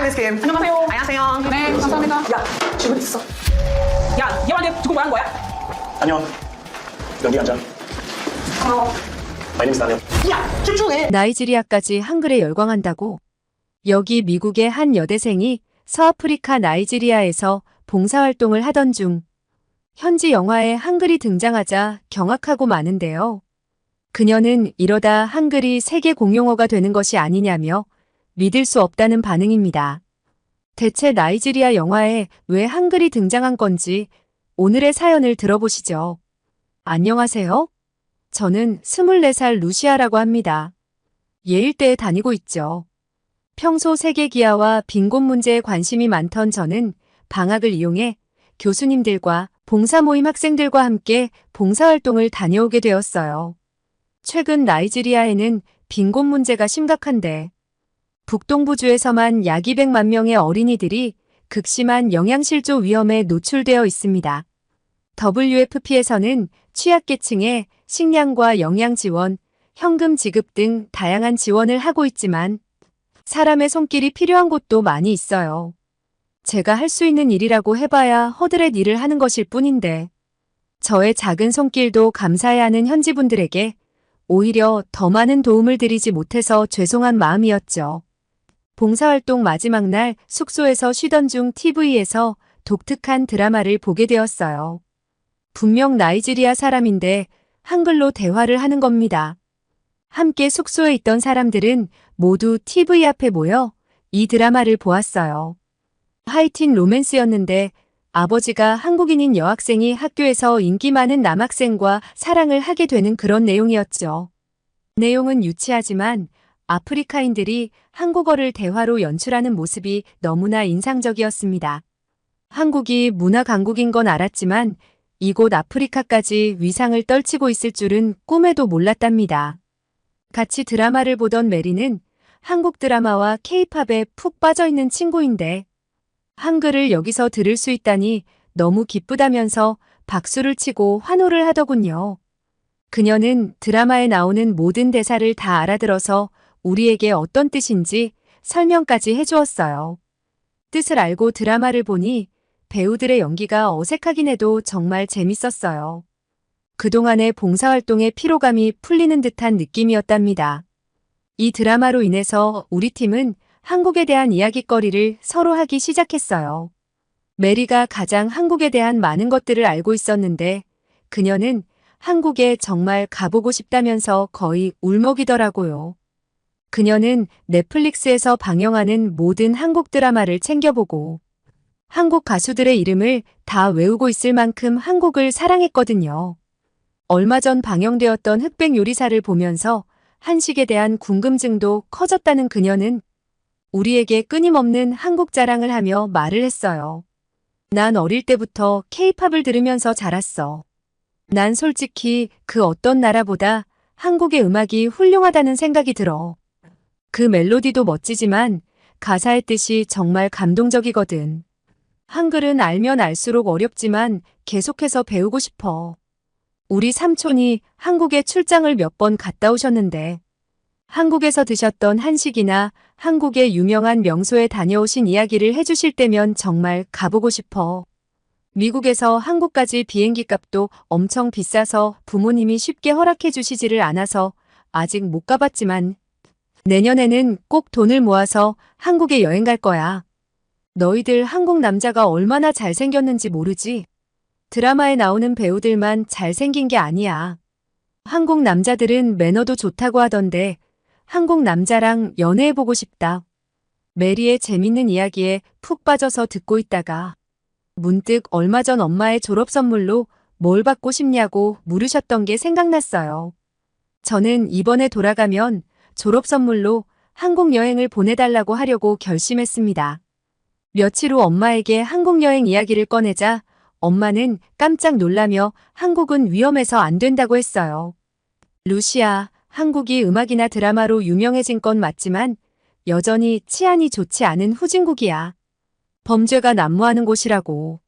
아이스크림. 안녕하세요. 안녕하세요. 네, 감사합니다. 야, 질문 있어. 야, 얘한테 지금 뭐 하는 거야? 안녕. 여기 앉아. My name is Daniel. 야, 집중해. 나이지리아까지 한글에 열광한다고? 여기 미국의 한 여대생이 서아프리카 나이지리아에서 봉사활동을 하던 중 현지 영화에 한글이 등장하자 경악하고 마는데요. 그녀는 이러다 한글이 세계 공용어가 되는 것이 아니냐며 믿을 수 없다는 반응입니다. 대체 나이지리아 영화에 왜 한글이 등장한 건지 오늘의 사연을 들어보시죠. 안녕하세요. 저는 24살 루시아라고 합니다. 예일대에 다니고 있죠. 평소 세계 기하와 빈곤 문제에 관심이 많던 저는 방학을 이용해 교수님들과 봉사 모임 학생들과 함께 봉사활동을 다녀오게 되었어요. 최근 나이지리아에는 빈곤 문제가 심각한데 북동부주에서만 약 200만 명의 어린이들이 극심한 영양실조 위험에 노출되어 있습니다. WFP에서는 취약계층에 식량과 영양 지원, 현금 지급 등 다양한 지원을 하고 있지만 사람의 손길이 필요한 곳도 많이 있어요. 제가 할 수 있는 일이라고 해봐야 허드렛 일을 하는 것일 뿐인데 저의 작은 손길도 감사해야 하는 현지분들에게 오히려 더 많은 도움을 드리지 못해서 죄송한 마음이었죠. 봉사활동 마지막 날 숙소에서 쉬던 중 TV에서 독특한 드라마를 보게 되었어요. 분명 나이지리아 사람인데 한글로 대화를 하는 겁니다. 함께 숙소에 있던 사람들은 모두 TV 앞에 모여 이 드라마를 보았어요. 하이틴 로맨스였는데 아버지가 한국인인 여학생이 학교에서 인기 많은 남학생과 사랑을 하게 되는 그런 내용이었죠. 내용은 유치하지만 아프리카인들이 한국어를 대화로 연출하는 모습이 너무나 인상적이었습니다. 한국이 문화 강국인 건 알았지만 이곳 아프리카까지 위상을 떨치고 있을 줄은 꿈에도 몰랐답니다. 같이 드라마를 보던 메리는 한국 드라마와 K-팝에 푹 빠져있는 친구인데 한글을 여기서 들을 수 있다니 너무 기쁘다면서 박수를 치고 환호를 하더군요. 그녀는 드라마에 나오는 모든 대사를 다 알아들어서 우리에게 어떤 뜻인지 설명까지 해주었어요. 뜻을 알고 드라마를 보니 배우들의 연기가 어색하긴 해도 정말 재밌었어요. 그동안의 봉사활동의 피로감이 풀리는 듯한 느낌이었답니다. 이 드라마로 인해서 우리 팀은 한국에 대한 이야깃거리를 서로 하기 시작했어요. 메리가 가장 한국에 대한 많은 것들을 알고 있었는데 그녀는 한국에 정말 가보고 싶다면서 거의 울먹이더라고요. 그녀는 넷플릭스에서 방영하는 모든 한국 드라마를 챙겨보고 한국 가수들의 이름을 다 외우고 있을 만큼 한국을 사랑했거든요. 얼마 전 방영되었던 흑백 요리사를 보면서 한식에 대한 궁금증도 커졌다는 그녀는 우리에게 끊임없는 한국 자랑을 하며 말을 했어요. 난 어릴 때부터 K-팝을 들으면서 자랐어. 난 솔직히 그 어떤 나라보다 한국의 음악이 훌륭하다는 생각이 들어. 그 멜로디도 멋지지만 가사의 뜻이 정말 감동적이거든. 한글은 알면 알수록 어렵지만 계속해서 배우고 싶어. 우리 삼촌이 한국에 출장을 몇 번 갔다 오셨는데 한국에서 드셨던 한식이나 한국의 유명한 명소에 다녀오신 이야기를 해주실 때면 정말 가보고 싶어. 미국에서 한국까지 비행기 값도 엄청 비싸서 부모님이 쉽게 허락해 주시지를 않아서 아직 못 가봤지만 내년에는 꼭 돈을 모아서 한국에 여행 갈 거야. 너희들 한국 남자가 얼마나 잘생겼는지 모르지? 드라마에 나오는 배우들만 잘생긴 게 아니야. 한국 남자들은 매너도 좋다고 하던데 한국 남자랑 연애해보고 싶다. 메리의 재밌는 이야기에 푹 빠져서 듣고 있다가 문득 얼마 전 엄마의 졸업 선물로 뭘 받고 싶냐고 물으셨던 게 생각났어요. 저는 이번에 돌아가면 졸업 선물로 한국 여행을 보내달라고 하려고 결심했습니다. 며칠 후 엄마에게 한국 여행 이야기를 꺼내자 엄마는 깜짝 놀라며 한국은 위험해서 안 된다고 했어요. 루시아, 한국이 음악이나 드라마로 유명해진 건 맞지만 여전히 치안이 좋지 않은 후진국이야. 범죄가 난무하는 곳이라고.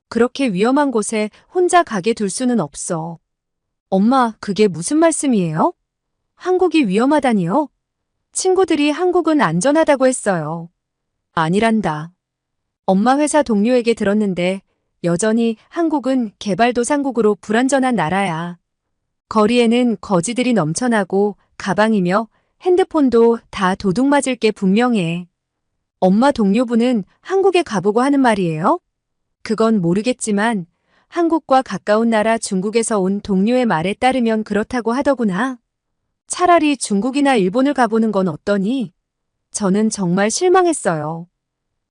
그렇게 위험한 곳에 혼자 가게 둘 수는 없어. 엄마, 그게 무슨 말씀이에요? 한국이 위험하다니요? 친구들이 한국은 안전하다고 했어요. 아니란다. 엄마 회사 동료에게 들었는데 여전히 한국은 개발도상국으로 불완전한 나라야. 거리에는 거지들이 넘쳐나고 가방이며 핸드폰도 다 도둑 맞을 게 분명해. 엄마 동료분은 한국에 가보고 하는 말이에요? 그건 모르겠지만 한국과 가까운 나라 중국에서 온 동료의 말에 따르면 그렇다고 하더구나. 차라리 중국이나 일본을 가보는 건 어떠니? 저는 정말 실망했어요.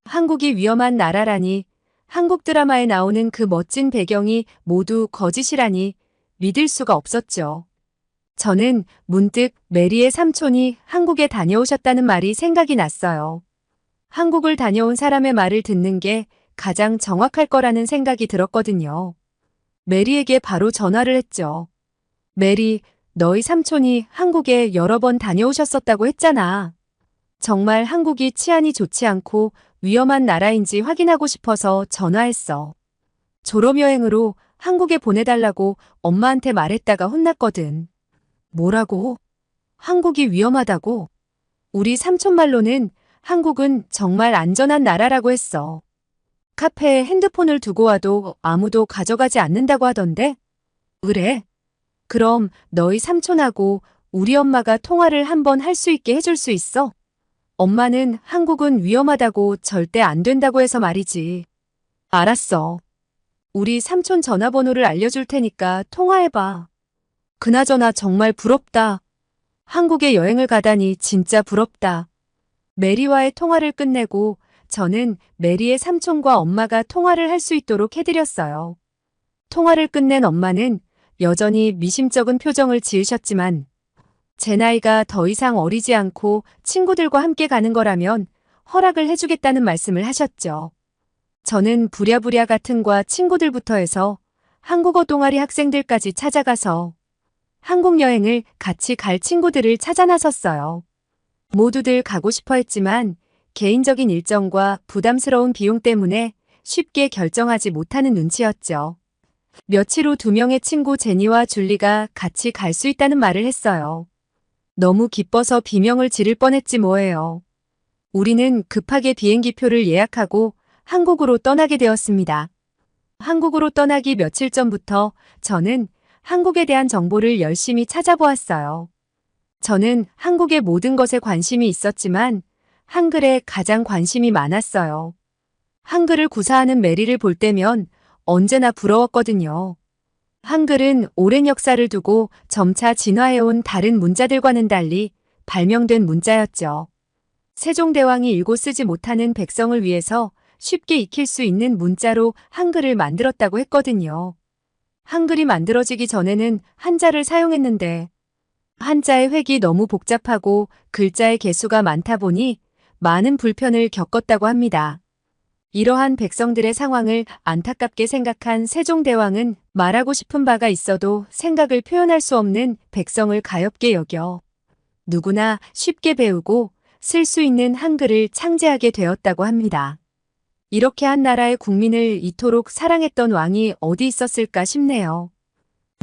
한국이 위험한 나라라니, 한국 드라마에 나오는 그 멋진 배경이 모두 거짓이라니 믿을 수가 없었죠. 저는 문득 메리의 삼촌이 한국에 다녀오셨다는 말이 생각이 났어요. 한국을 다녀온 사람의 말을 듣는 게 가장 정확할 거라는 생각이 들었거든요. 메리에게 바로 전화를 했죠. 메리, 너희 삼촌이 한국에 여러 번 다녀오셨었다고 했잖아. 정말 한국이 치안이 좋지 않고 위험한 나라인지 확인하고 싶어서 전화했어. 졸업여행으로 한국에 보내달라고 엄마한테 말했다가 혼났거든. 뭐라고? 한국이 위험하다고? 우리 삼촌 말로는 한국은 정말 안전한 나라라고 했어. 카페에 핸드폰을 두고 와도 아무도 가져가지 않는다고 하던데? 그래? 그럼 너희 삼촌하고 우리 엄마가 통화를 한번 할 수 있게 해줄 수 있어? 엄마는 한국은 위험하다고 절대 안 된다고 해서 말이지. 알았어. 우리 삼촌 전화번호를 알려줄 테니까 통화해봐. 그나저나 정말 부럽다. 한국에 여행을 가다니 진짜 부럽다. 메리와의 통화를 끝내고 저는 메리의 삼촌과 엄마가 통화를 할 수 있도록 해드렸어요. 통화를 끝낸 엄마는 여전히 미심쩍은 표정을 지으셨지만 제 나이가 더 이상 어리지 않고 친구들과 함께 가는 거라면 허락을 해주겠다는 말씀을 하셨죠. 저는 부랴부랴 같은과 친구들부터 해서 한국어 동아리 학생들까지 찾아가서 한국 여행을 같이 갈 친구들을 찾아 나섰어요. 모두들 가고 싶어 했지만 개인적인 일정과 부담스러운 비용 때문에 쉽게 결정하지 못하는 눈치였죠. 며칠 후 2명의 친구 제니와 줄리가 같이 갈 수 있다는 말을 했어요. 너무 기뻐서 비명을 지를 뻔했지 뭐예요. 우리는 급하게 비행기표를 예약하고 한국으로 떠나게 되었습니다. 한국으로 떠나기 며칠 전부터 저는 한국에 대한 정보를 열심히 찾아보았어요. 저는 한국의 모든 것에 관심이 있었지만 한글에 가장 관심이 많았어요. 한글을 구사하는 메리를 볼 때면 언제나 부러웠거든요. 한글은 오랜 역사를 두고 점차 진화해온 다른 문자들과는 달리 발명된 문자였죠. 세종대왕이 읽고 쓰지 못하는 백성을 위해서 쉽게 익힐 수 있는 문자로 한글을 만들었다고 했거든요. 한글이 만들어지기 전에는 한자를 사용했는데 한자의 획이 너무 복잡하고 글자의 개수가 많다 보니 많은 불편을 겪었다고 합니다. 이러한 백성들의 상황을 안타깝게 생각한 세종대왕은 말하고 싶은 바가 있어도 생각을 표현할 수 없는 백성을 가엾게 여겨 누구나 쉽게 배우고 쓸 수 있는 한글을 창제하게 되었다고 합니다. 이렇게 한 나라의 국민을 이토록 사랑했던 왕이 어디 있었을까 싶네요.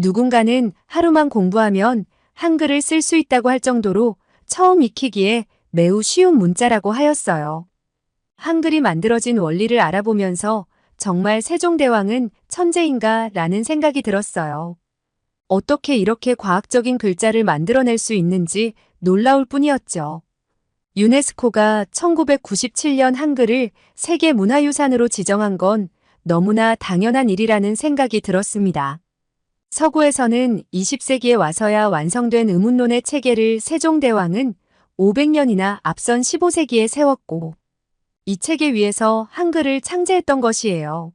누군가는 하루만 공부하면 한글을 쓸 수 있다고 할 정도로 처음 익히기에 매우 쉬운 문자라고 하였어요. 한글이 만들어진 원리를 알아보면서 정말 세종대왕은 천재인가 라는 생각이 들었어요. 어떻게 이렇게 과학적인 글자를 만들어낼 수 있는지 놀라울 뿐이었죠. 유네스코가 1997년 한글을 세계문화유산으로 지정한 건 너무나 당연한 일이라는 생각이 들었습니다. 서구에서는 20세기에 와서야 완성된 의문론의 체계를 세종대왕은 500년이나 앞선 15세기에 세웠고 이 체계 위에서 한글을 창제했던 것이에요.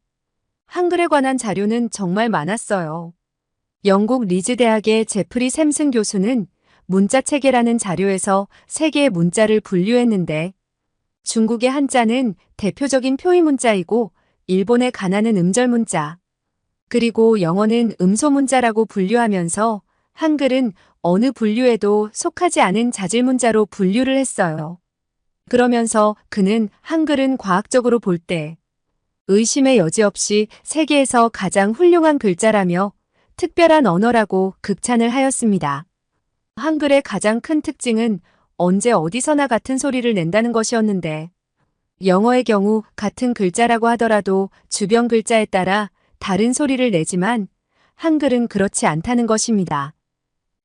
한글에 관한 자료는 정말 많았어요. 영국 리즈 대학의 제프리 샘슨 교수는 문자체계라는 자료에서 세 개의 문자를 분류했는데 중국의 한자는 대표적인 표의 문자이고 일본의 가나는 음절 문자, 그리고 영어는 음소 문자라고 분류하면서 한글은 어느 분류에도 속하지 않은 자질 문자로 분류를 했어요. 그러면서 그는 한글은 과학적으로 볼 때 의심의 여지 없이 세계에서 가장 훌륭한 글자라며 특별한 언어라고 극찬을 하였습니다. 한글의 가장 큰 특징은 언제 어디서나 같은 소리를 낸다는 것이었는데 영어의 경우 같은 글자라고 하더라도 주변 글자에 따라 다른 소리를 내지만 한글은 그렇지 않다는 것입니다.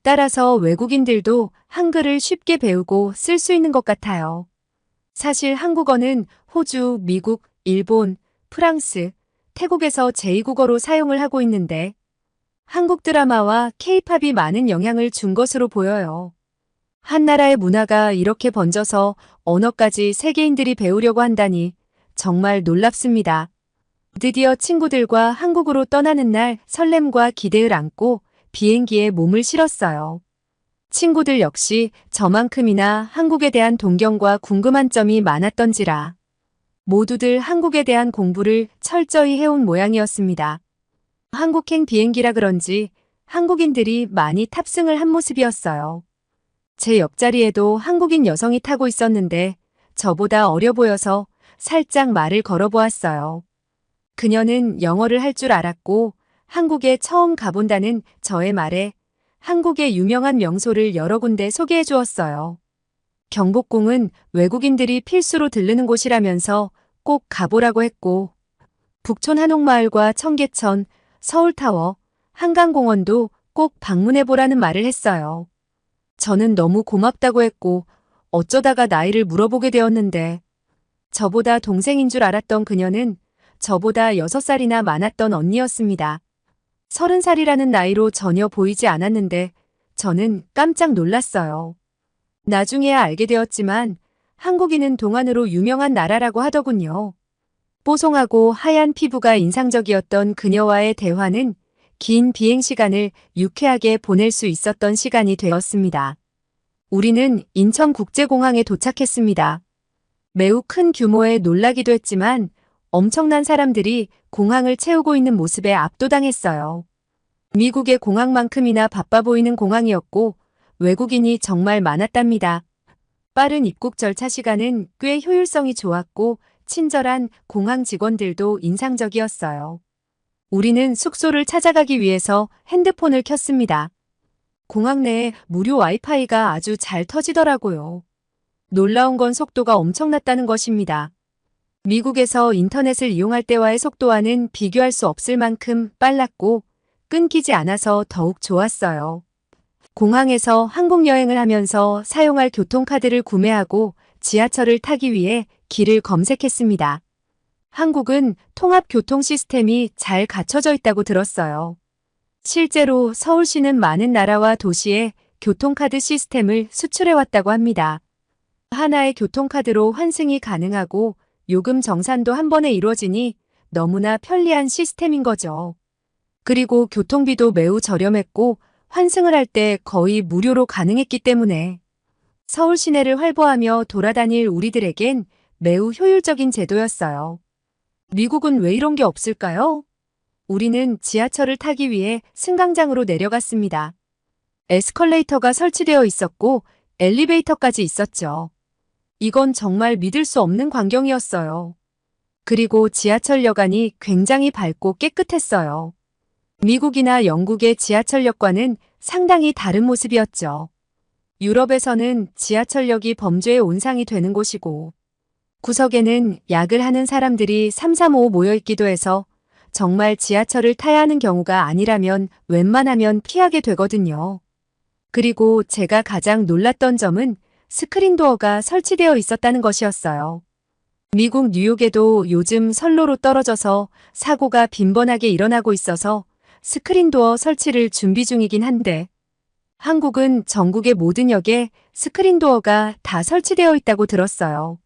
따라서 외국인들도 한글을 쉽게 배우고 쓸 수 있는 것 같아요. 사실 한국어는 호주, 미국, 일본, 프랑스, 태국에서 제2국어로 사용을 하고 있는데 한국 드라마와 케이팝이 많은 영향을 준 것으로 보여요. 한 나라의 문화가 이렇게 번져서 언어까지 세계인들이 배우려고 한다니 정말 놀랍습니다. 드디어 친구들과 한국으로 떠나는 날 설렘과 기대를 안고 비행기에 몸을 실었어요. 친구들 역시 저만큼이나 한국에 대한 동경과 궁금한 점이 많았던지라 모두들 한국에 대한 공부를 철저히 해온 모양이었습니다. 한국행 비행기라 그런지 한국인들이 많이 탑승을 한 모습이었어요. 제 옆자리에도 한국인 여성이 타고 있었는데 저보다 어려 보여서 살짝 말을 걸어보았어요. 그녀는 영어를 할 줄 알았고 한국에 처음 가본다는 저의 말에 한국의 유명한 명소를 여러 군데 소개해 주었어요. 경복궁은 외국인들이 필수로 들르는 곳이라면서 꼭 가보라고 했고 북촌 한옥마을과 청계천, 서울타워, 한강공원도 꼭 방문해보라는 말을 했어요. 저는 너무 고맙다고 했고 어쩌다가 나이를 물어보게 되었는데 저보다 동생인 줄 알았던 그녀는 저보다 6살이나 많았던 언니였습니다. 30살이라는 나이로 전혀 보이지 않았는데 저는 깜짝 놀랐어요. 나중에야 알게 되었지만 한국인은 동안으로 유명한 나라라고 하더군요. 뽀송하고 하얀 피부가 인상적이었던 그녀와의 대화는 긴 비행시간을 유쾌하게 보낼 수 있었던 시간이 되었습니다. 우리는 인천국제공항에 도착했습니다. 매우 큰 규모에 놀라기도 했지만 엄청난 사람들이 공항을 채우고 있는 모습에 압도당했어요. 미국의 공항만큼이나 바빠 보이는 공항이었고 외국인이 정말 많았답니다. 빠른 입국 절차 시간은 꽤 효율성이 좋았고 친절한 공항 직원들도 인상적이었어요. 우리는 숙소를 찾아가기 위해서 핸드폰을 켰습니다. 공항 내에 무료 와이파이가 아주 잘 터지더라고요. 놀라운 건 속도가 엄청났다는 것입니다. 미국에서 인터넷을 이용할 때와의 속도와는 비교할 수 없을 만큼 빨랐고 끊기지 않아서 더욱 좋았어요. 공항에서 한국 여행을 하면서 사용할 교통카드를 구매하고 지하철을 타기 위해 길을 검색했습니다. 한국은 통합교통 시스템이 잘 갖춰져 있다고 들었어요. 실제로 서울시는 많은 나라와 도시에 교통카드 시스템을 수출해왔다고 합니다. 하나의 교통카드로 환승이 가능하고 요금 정산도 한 번에 이루어지니 너무나 편리한 시스템인 거죠. 그리고 교통비도 매우 저렴했고 환승을 할 때 거의 무료로 가능했기 때문에 서울 시내를 활보하며 돌아다닐 우리들에겐 매우 효율적인 제도였어요. 미국은 왜 이런 게 없을까요? 우리는 지하철을 타기 위해 승강장으로 내려갔습니다. 에스컬레이터가 설치되어 있었고 엘리베이터까지 있었죠. 이건 정말 믿을 수 없는 광경이었어요. 그리고 지하철 여간이 굉장히 밝고 깨끗했어요. 미국이나 영국의 지하철역과는 상당히 다른 모습이었죠. 유럽에서는 지하철역이 범죄의 온상이 되는 곳이고 구석에는 약을 하는 사람들이 335 모여있기도 해서 정말 지하철을 타야 하는 경우가 아니라면 웬만하면 피하게 되거든요. 그리고 제가 가장 놀랐던 점은 스크린도어가 설치되어 있었다는 것이었어요. 미국 뉴욕에도 요즘 선로로 떨어져서 사고가 빈번하게 일어나고 있어서 스크린도어 설치를 준비 중이긴 한데 한국은 전국의 모든 역에 스크린도어가 다 설치되어 있다고 들었어요.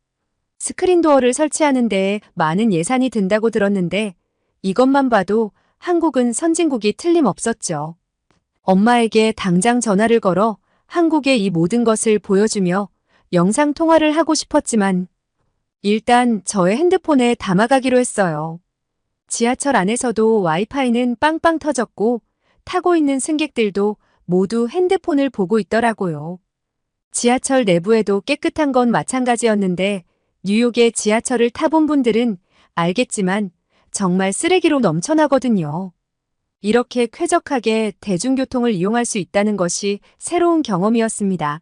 스크린도어를 설치하는 데에 많은 예산이 든다고 들었는데 이것만 봐도 한국은 선진국이 틀림없었죠. 엄마에게 당장 전화를 걸어 한국의 이 모든 것을 보여주며 영상통화를 하고 싶었지만 일단 저의 핸드폰에 담아가기로 했어요. 지하철 안에서도 와이파이는 빵빵 터졌고 타고 있는 승객들도 모두 핸드폰을 보고 있더라고요. 지하철 내부에도 깨끗한 건 마찬가지였는데 뉴욕의 지하철을 타본 분들은 알겠지만 정말 쓰레기로 넘쳐나거든요. 이렇게 쾌적하게 대중교통을 이용할 수 있다는 것이 새로운 경험이었습니다.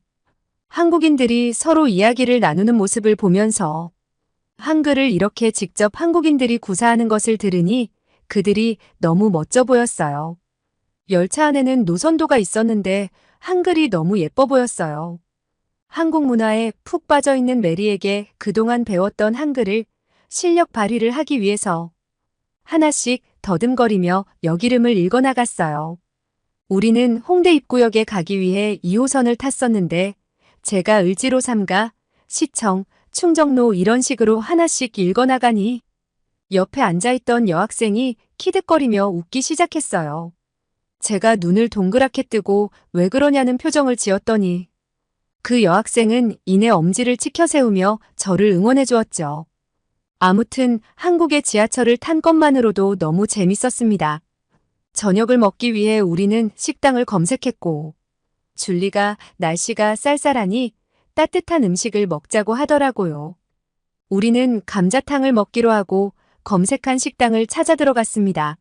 한국인들이 서로 이야기를 나누는 모습을 보면서 한글을 이렇게 직접 한국인들이 구사하는 것을 들으니 그들이 너무 멋져 보였어요. 열차 안에는 노선도가 있었는데 한글이 너무 예뻐 보였어요. 한국 문화에 푹 빠져 있는 메리에게 그동안 배웠던 한글을 실력 발휘를 하기 위해서 하나씩 더듬거리며 역이름을 읽어나갔어요. 우리는 홍대 입구역에 가기 위해 2호선을 탔었는데 제가 을지로 3가, 시청, 충정로 이런 식으로 하나씩 읽어나가니 옆에 앉아있던 여학생이 키득거리며 웃기 시작했어요. 제가 눈을 동그랗게 뜨고 왜 그러냐는 표정을 지었더니 그 여학생은 이내 엄지를 치켜세우며 저를 응원해 주었죠. 아무튼 한국의 지하철을 탄 것만으로도 너무 재밌었습니다. 저녁을 먹기 위해 우리는 식당을 검색했고 줄리가 날씨가 쌀쌀하니 따뜻한 음식을 먹자고 하더라고요. 우리는 감자탕을 먹기로 하고 검색한 식당을 찾아 들어갔습니다.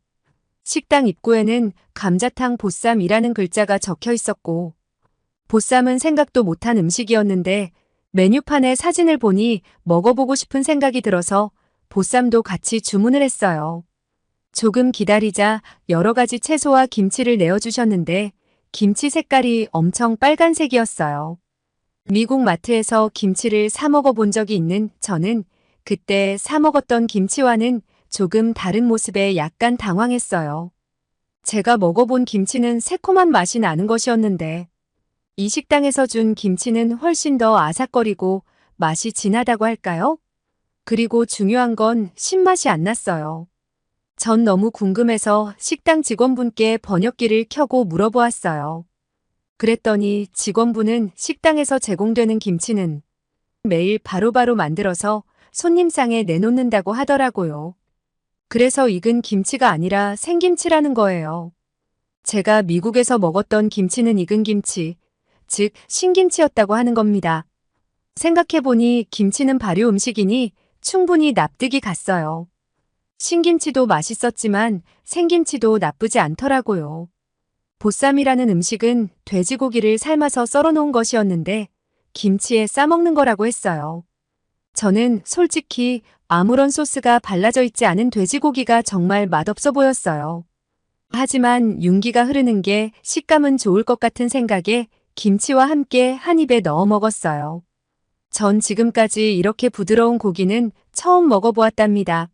식당 입구에는 감자탕 보쌈이라는 글자가 적혀 있었고 보쌈은 생각도 못한 음식이었는데 메뉴판에 사진을 보니 먹어보고 싶은 생각이 들어서 보쌈도 같이 주문을 했어요. 조금 기다리자 여러 가지 채소와 김치를 내어주셨는데 김치 색깔이 엄청 빨간색이었어요. 미국 마트에서 김치를 사 먹어본 적이 있는 저는 그때 사 먹었던 김치와는 조금 다른 모습에 약간 당황했어요. 제가 먹어본 김치는 새콤한 맛이 나는 것이었는데 이 식당에서 준 김치는 훨씬 더 아삭거리고 맛이 진하다고 할까요? 그리고 중요한 건 신맛이 안 났어요. 전 너무 궁금해서 식당 직원분께 번역기를 켜고 물어보았어요. 그랬더니 직원분은 식당에서 제공되는 김치는 매일 바로바로 만들어서 손님상에 내놓는다고 하더라고요. 그래서 익은 김치가 아니라 생김치라는 거예요. 제가 미국에서 먹었던 김치는 익은 김치, 즉 신김치였다고 하는 겁니다. 생각해보니 김치는 발효 음식이니 충분히 납득이 갔어요. 신김치도 맛있었지만 생김치도 나쁘지 않더라고요. 보쌈이라는 음식은 돼지고기를 삶아서 썰어놓은 것이었는데 김치에 싸먹는 거라고 했어요. 저는 솔직히 아무런 소스가 발라져 있지 않은 돼지고기가 정말 맛없어 보였어요. 하지만 윤기가 흐르는 게 식감은 좋을 것 같은 생각에 김치와 함께 한 입에 넣어 먹었어요. 전 지금까지 이렇게 부드러운 고기는 처음 먹어보았답니다.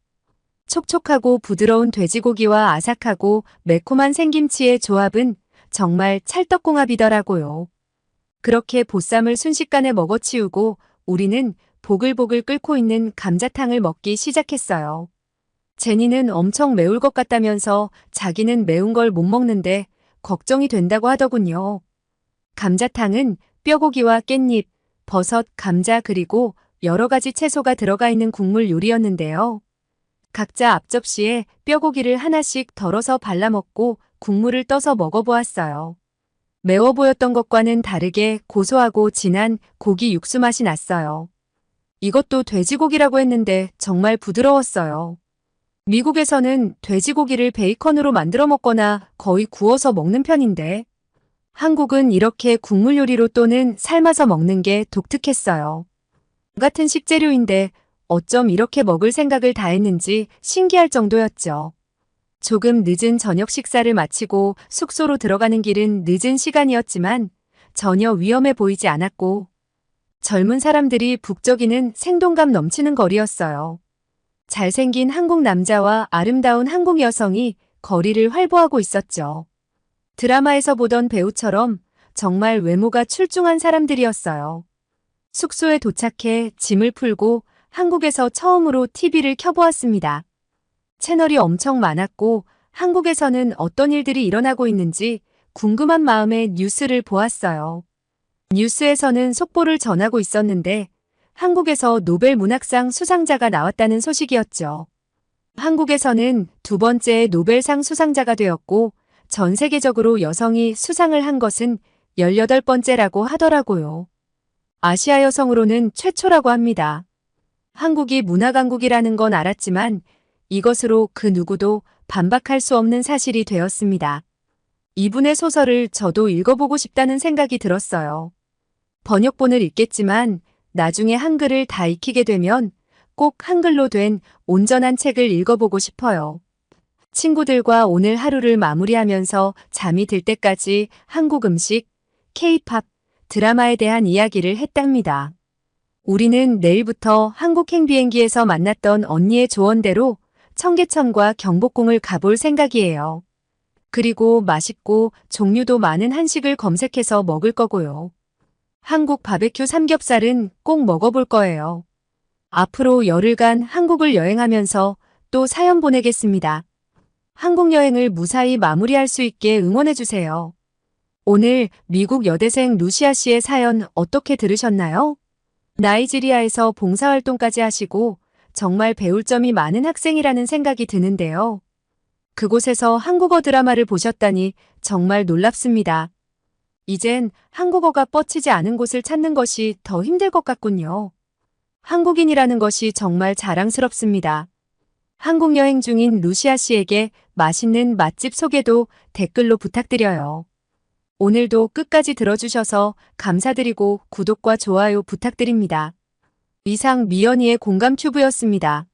촉촉하고 부드러운 돼지고기와 아삭하고 매콤한 생김치의 조합은 정말 찰떡궁합이더라고요. 그렇게 보쌈을 순식간에 먹어치우고 우리는 보글보글 끓고 있는 감자탕을 먹기 시작했어요. 제니는 엄청 매울 것 같다면서 자기는 매운 걸 못 먹는데 걱정이 된다고 하더군요. 감자탕은 뼈고기와 깻잎, 버섯, 감자 그리고 여러 가지 채소가 들어가 있는 국물 요리였는데요. 각자 앞접시에 뼈고기를 하나씩 덜어서 발라먹고 국물을 떠서 먹어보았어요. 매워 보였던 것과는 다르게 고소하고 진한 고기 육수 맛이 났어요. 이것도 돼지고기라고 했는데 정말 부드러웠어요. 미국에서는 돼지고기를 베이컨으로 만들어 먹거나 거의 구워서 먹는 편인데 한국은 이렇게 국물 요리로 또는 삶아서 먹는 게 독특했어요. 같은 식재료인데 어쩜 이렇게 먹을 생각을 다 했는지 신기할 정도였죠. 조금 늦은 저녁 식사를 마치고 숙소로 들어가는 길은 늦은 시간이었지만 전혀 위험해 보이지 않았고 젊은 사람들이 북적이는 생동감 넘치는 거리였어요. 잘생긴 한국 남자와 아름다운 한국 여성이 거리를 활보하고 있었죠. 드라마에서 보던 배우처럼 정말 외모가 출중한 사람들이었어요. 숙소에 도착해 짐을 풀고 한국에서 처음으로 TV를 켜보았습니다. 채널이 엄청 많았고 한국에서는 어떤 일들이 일어나고 있는지 궁금한 마음에 뉴스를 보았어요. 뉴스에서는 속보를 전하고 있었는데 한국에서 노벨 문학상 수상자가 나왔다는 소식이었죠. 한국에서는 두 번째 노벨상 수상자가 되었고 전 세계적으로 여성이 수상을 한 것은 18번째라고 하더라고요. 아시아 여성으로는 최초라고 합니다. 한국이 문화강국이라는 건 알았지만 이것으로 그 누구도 반박할 수 없는 사실이 되었습니다. 이분의 소설을 저도 읽어보고 싶다는 생각이 들었어요. 번역본을 읽겠지만 나중에 한글을 다 익히게 되면 꼭 한글로 된 온전한 책을 읽어보고 싶어요. 친구들과 오늘 하루를 마무리하면서 잠이 들 때까지 한국 음식, K-팝, 드라마에 대한 이야기를 했답니다. 우리는 내일부터 한국행 비행기에서 만났던 언니의 조언대로 청계천과 경복궁을 가볼 생각이에요. 그리고 맛있고 종류도 많은 한식을 검색해서 먹을 거고요. 한국 바베큐 삼겹살은 꼭 먹어볼 거예요. 앞으로 열흘간 한국을 여행하면서 또 사연 보내겠습니다. 한국 여행을 무사히 마무리할 수 있게 응원해주세요. 오늘 미국 여대생 루시아 씨의 사연 어떻게 들으셨나요? 나이지리아에서 봉사활동까지 하시고 정말 배울 점이 많은 학생이라는 생각이 드는데요. 그곳에서 한국어 드라마를 보셨다니 정말 놀랍습니다. 이젠 한국어가 뻗치지 않은 곳을 찾는 것이 더 힘들 것 같군요. 한국인이라는 것이 정말 자랑스럽습니다. 한국 여행 중인 루시아 씨에게 맛있는 맛집 소개도 댓글로 부탁드려요. 오늘도 끝까지 들어주셔서 감사드리고 구독과 좋아요 부탁드립니다. 이상 미연이의 공감 튜브였습니다.